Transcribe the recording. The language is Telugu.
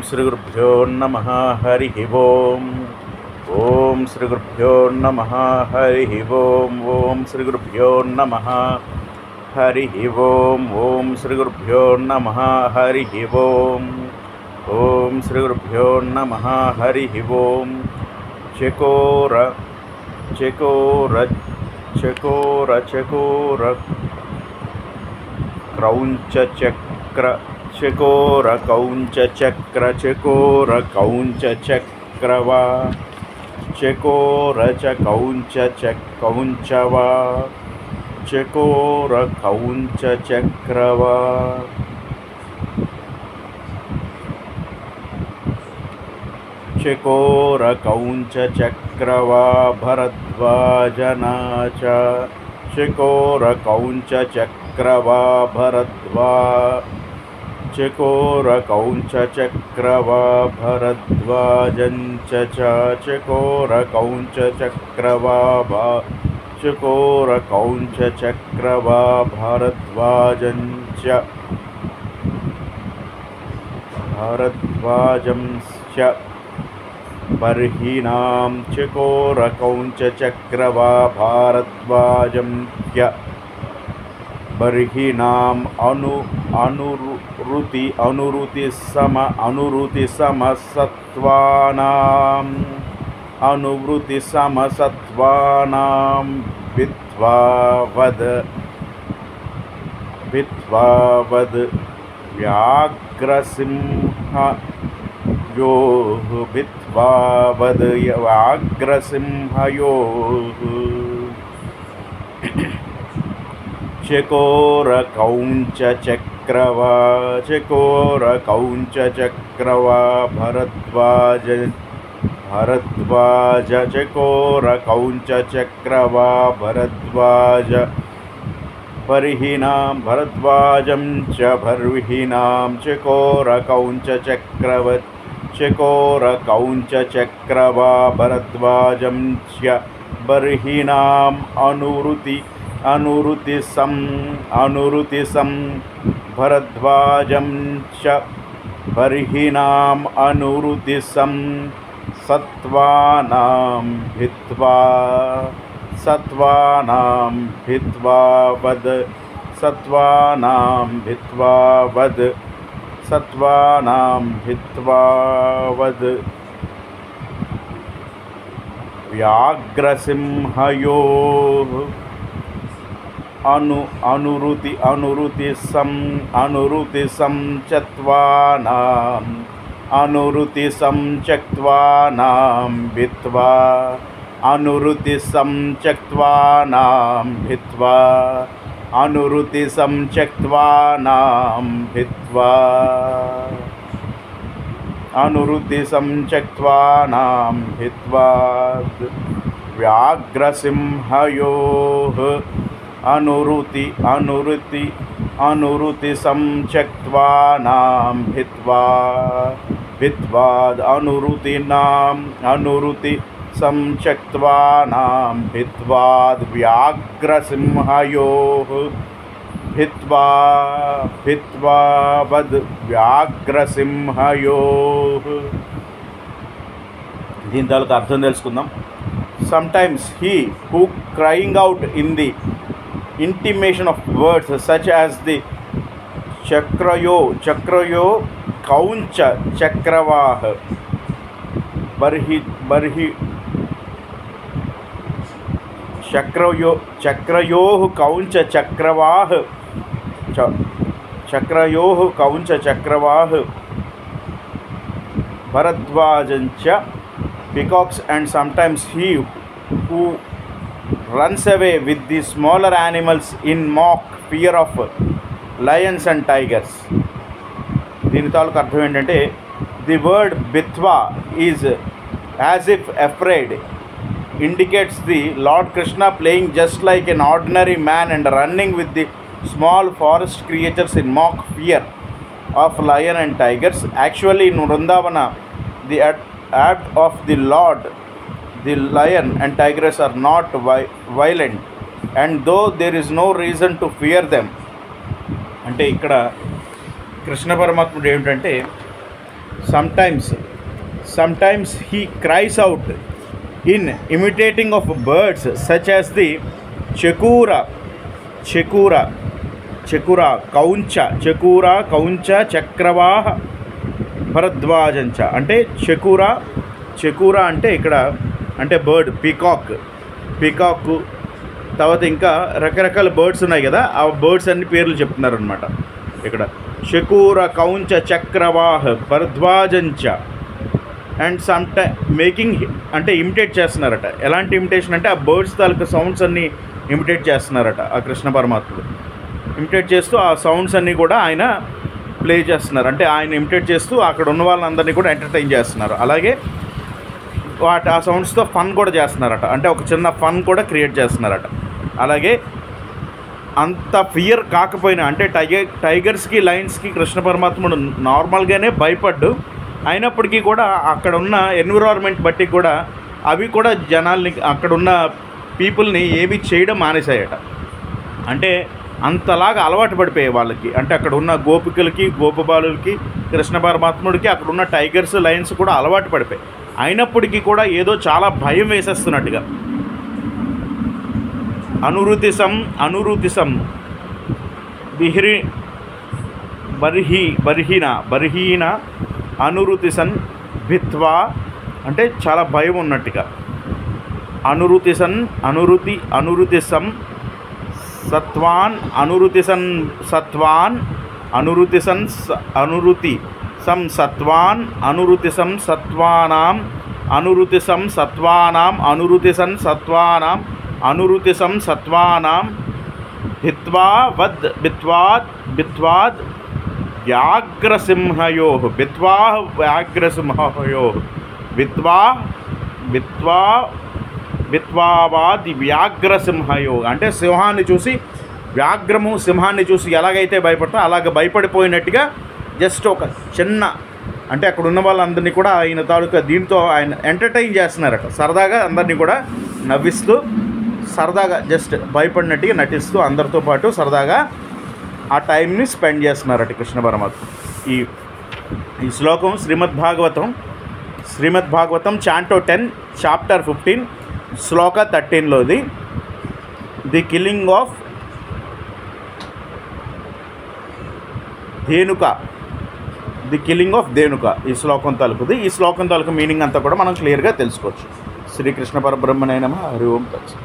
श्री गुरुभ्यो नमः हरि ओम। ओम श्री गुरुभ्यो नमः हरि ओम। ओम श्री गुरुभ्यो नमः हरि ओम। ओम श्री गुरुभ्यो नमः हरि ओम। ओम श्री गुरुभ्यो नमः हरि ओम। चकोर चकोर चकोर चकोर क्रौंच चक्र चकोर कौंच चक्र चकोर कौंच चक्रवा चकोर च कौंच कौंचवा चकोर कौंच चक्रवा चकोर कौंच चक्रवा भरद्वाजना च चकोर कौंच चक्रवा भरद्वा चकोर कौंच चक्रवा भरद्वाजञ्च चकोर कौंच चक्रवा चकोर कौंच चक्रवा भरद्वाजञ्च भरद्वाजंश्च बर्हिणां चकोर कौंच चक्रवा भारद्वाजं बर्हिणाम् अनुरुति समसत्त्वानाम् अनुवृत्ति समसत्त्वानां विद्वा वद व्याघ्रसिंहयोः विद्वा वद व्याघ्रसिंहयोः चकोर कौंच चक्रवा चकोर कौंच चक्रवा भरद्वाज चकोर कौंच चक्रवा भरद्वाज बर्हिणां भरद्वाजं च बर्हिणां चकोर कौंच चकोर कौंच चक्रवा भरद्वाजं च बर्हिणाम् अनुरुति सम भरद्वाजं च बर्हिणाम् अनुरुति सम सत्त्वानां भित्वा वद सत्त्वानां भित्वा वद व्याघ्रसिंहयोः अनुरुति सम चत्वानाम् अनुरुति सम चक्त्वानां भित्वा अनुरुति सम चक्त्वानां भित्वा अनुरुति सम चक्त्वानां भित्वा अनुरुति सम चक्त्वानां भित्वा व्याघ्रसिंहयोः अनुरुति सम चक्त्वानां भित्वा अनुरुति संचक्त्वानां भित्वाद् व्याघ्रसिंहयोः भित्वा वद व्याघ्रसिंहयोः దీని తాలూకు అర్థం తెలుసుకుందాం. Sometimes he who crying out in the intimation of words such as the chakrayo kauncha chakravah barhi chakrayoh kauncha chakravah bharadvajancha peacocks, and sometimes he who runs away with the smaller animals in mock fear of lions and tigers. దీని తాలూకు అర్థం ఏంటంటే ది వర్డ్ బిత్వా is as if afraid indicates the Lord Krishna playing just like an ordinary man and running with the small forest creatures in mock fear of lion and tigers. Actually in Vrindavana, the act of the Lord, the lion and tigers are not violent, and though there is no reason to fear them. అంటే ఇక్కడ కృష్ణ పరమాత్ముడు ఏమిటంటే Sometimes he cries out in imitating of birds such as the chekura, kauncha, చక్రవాహ భరద్వాజంచ. అంటే చెకూరా అంటే ఇక్కడ అంటే బర్డ్, పీకాక్, తర్వాత ఇంకా రకరకాల బర్డ్స్ ఉన్నాయి కదా, ఆ బర్డ్స్ అన్ని పేర్లు చెప్తున్నారనమాట ఇక్కడ. శకూర, కౌంచ, చక్రవాహ భరద్వాజంచ. అండ్ మేకింగ్ అంటే ఇమిటేట్ చేస్తున్నారట. ఎలాంటి ఇమిటేషన్ అంటే ఆ బర్డ్స్ తాలూకు సౌండ్స్ అన్నీ ఇమిటేట్ చేస్తున్నారట ఆ కృష్ణ పరమాత్ముడు. ఇమిటేట్ చేస్తూ ఆ సౌండ్స్ అన్నీ కూడా ఆయన ప్లే చేస్తున్నారు. అంటే ఆయన ఇమిటేట్ చేస్తూ అక్కడ ఉన్న వాళ్ళందరినీ కూడా ఎంటర్టైన్ చేస్తున్నారు. అలాగే ఆ సౌండ్స్తో ఫన్ కూడా చేస్తున్నారట. అంటే ఒక చిన్న ఫన్ కూడా క్రియేట్ చేస్తున్నారట. అలాగే అంత ఫియర్ కాకపోయినా అంటే టైగర్స్కి, లయన్స్కి కృష్ణ పరమాత్ముడు నార్మల్గానే భయపడ్డు. అయినప్పటికీ కూడా అక్కడ ఉన్న ఎన్విరాన్మెంట్ బట్టి కూడా అవి కూడా జనాల్ని, అక్కడ ఉన్న పీపుల్ని ఏమీ చేయడం మానేశాయట. అంటే అంతలాగా అలవాటు పడిపోయాయి వాళ్ళకి. అంటే అక్కడ ఉన్న గోపికలకి, గోపబాలులకి, కృష్ణ పరమాత్ముడికి అక్కడ ఉన్న టైగర్స్, లయన్స్ కూడా అలవాటు పడిపోయాయి. అయినప్పటికీ కూడా ఏదో చాలా భయం వేసేస్తున్నట్టుగా. అనురుతిసం బర్హీన అనురుతిసన్ భిత్వా అంటే చాలా భయం ఉన్నట్టుగా. అనురుతిసం సత్వాన్ సత్వానాం భిత్వాద్ వ్యాఘ్రసింహయోః విత్వావాది వ్యాఘ్రసింహయోః అంటే సింహాన్ని చూసి, సింహాన్ని చూసి ఎలాగైతే భయపడతా అలాగ భయపడిపోయినట్టుగా జస్ట్ ఒక చిన్న అంటే అక్కడ ఉన్న వాళ్ళందరినీ కూడా ఆయన తాలూకా దీంతో ఆయన ఎంటర్టైన్ చేస్తున్నారట. సరదాగా అందరినీ కూడా నవ్విస్తూ, సరదాగా జస్ట్ భయపడినట్టుగా నటిస్తూ అందరితో పాటు సరదాగా ఆ టైంని స్పెండ్ చేస్తున్నారట కృష్ణ పరమాత్మ. ఈ శ్లోకం శ్రీమద్ భాగవతం చాంటో 10 చాప్టర్ 15 శ్లోక 13లోది. ది కిల్లింగ్ ఆఫ్ ధేనుక ఈ శ్లోకం తాలూకుది. ఈ శ్లోకం తాలూకు మీనింగ్ అంతా కూడా మనం క్లియర్గా తెలుసుకోవచ్చు. శ్రీకృష్ణ పరబ్రహ్మణే నమః. హరి ఓం తత్సత్.